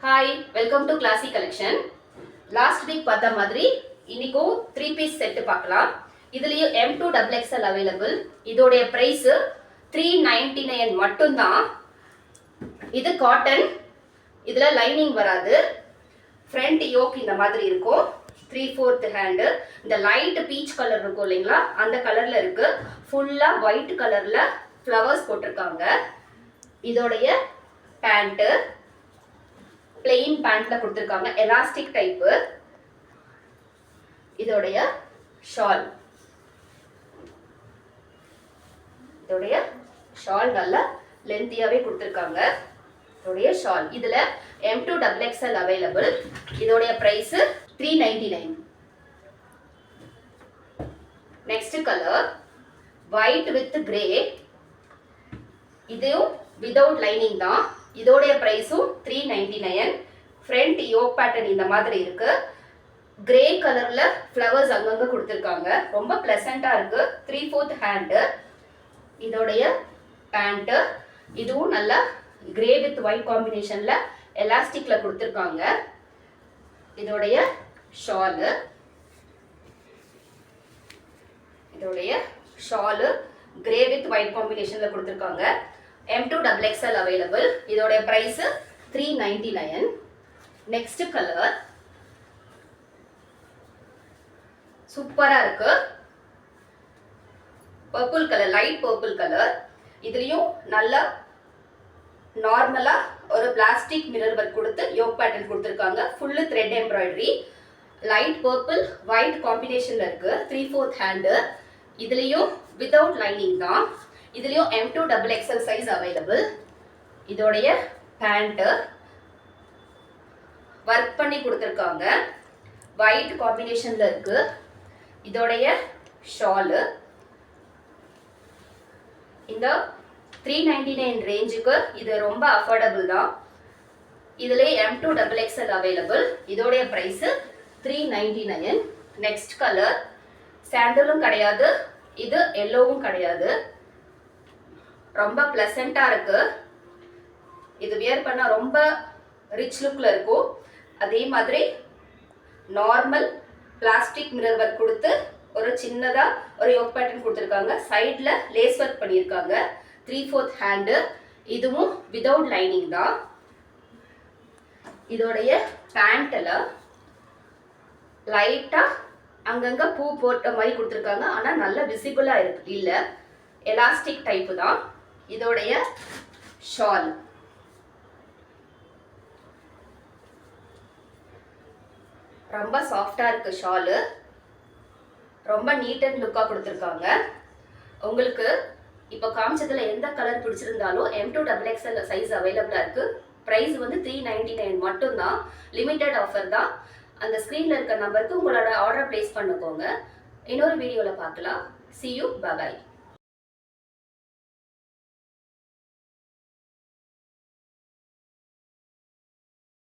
Hi, welcome to Classy Collection. Last week பார்த்த மாதிரி இன்னைக்கும் 3 piece set பார்க்கலாம். இதுலயும் M2 XXL available. இதோட price 399 மட்டும் தான். இது cotton. இதுல lining வராது. Front yoke இந்த மாதிரி இருக்கும். 3/4 hand. இந்த light peach color இருக்கும் இல்லைங்களா? அந்த கலர்ல இருக்கு. ஃபுல்லா white கலர்ல flowers போட்டிருக்காங்க. இதோடைய pant plain pantல கொடுத்திருக்காங்க elastic type. இதோடைய shawl நல்ல லென்த்தியாவே கொடுத்திருக்காங்க. இதோடைய shawl இதுல M2 XXL available. இதோடைய price 399. next color white with grey. இதுவும் without lining தான். இதோடைய பிரைஸும் 399. front yoke pattern இந்த மாதிரி இருக்கு. grey கலர்ல flowers அங்கங்க கொடுத்திருக்காங்க. ரொம்ப பிளசண்டா இருக்கு. 3/4 hand. இதோடைய pant இதுவும் நல்ல grey with white combinationல elasticல கொடுத்திருக்காங்க. இதோடைய shawl grey with white combinationல கொடுத்திருக்காங்க. M2 XXL available. இதோட price 399. next color சூப்பரா இருக்கு. purple color, light purple color. இதுலயும் நல்ல நார்மலா ஒரு பிளாஸ்டிக் மிரர் ஒர்க் கொடுத்து yoke pattern கொடுத்திருக்காங்க. full thread embroidery. light purple white combinationல இருக்கு. 3/4 hand. இதுலயும் without lining தான். இதுலயும் M2 XXL size available. இதோடைய pant work பண்ணி கொடுத்திருக்காங்க. white combinationல இருக்கு. இதோடைய shawl இந்த 399 ரேஞ்சுக்கு இது ரொம்ப affordable தான். இதுல M2 XXL available. இதோடைய price 399. next color சாண்டலும் கிடையாது. இது yellowவும் கிடையாது. ரொம்ப பிளசண்டா இருக்கு. இது வியர் பண்ணா ரொம்ப ரிச் லுக்ல இருக்கும். அதே மாதிரி நார்மல் பிளாஸ்டிக் மிரர் ஒர்க் கொடுத்து ஒரு சின்னதா ஒரு yoke pattern கொடுத்திருக்காங்க. சைடுல லேஸ் ஒர்க் பண்ணிருக்காங்க. 3/4 hand. இதுவும் without lining தான். இதோடைய பேண்ட்ல லைட்டா அங்கங்க பூ போட்ட மாதிரி கொடுத்திருக்காங்க. ஆனா நல்ல விசிபிளா இருக்கு இல்ல. எலாஸ்டிக் டைப் தான். இதோடைய shawl ரொம்ப சாஃப்டா இருக்கு. shawl ரொம்ப நீட் அண்ட் லுக்கா கொடுத்திருக்காங்க. உங்களுக்கு இப்போ காமிச்சதுல எந்த கலர் பிடிச்சிருந்தாலும் M2 XXL சைஸ் அவைலபிளா இருக்கு. பிரைஸ் வந்து 399 மட்டும் தான். லிமிடெட் ஆஃபர் தான். அந்த ஸ்கிரீன்ல இருக்க நம்பருக்கு உங்களோட ஆர்டர் பிளேஸ் பண்ணிக்கோங்க. இன்னொரு வீடியோல பார்க்கலாம். see you, bye bye.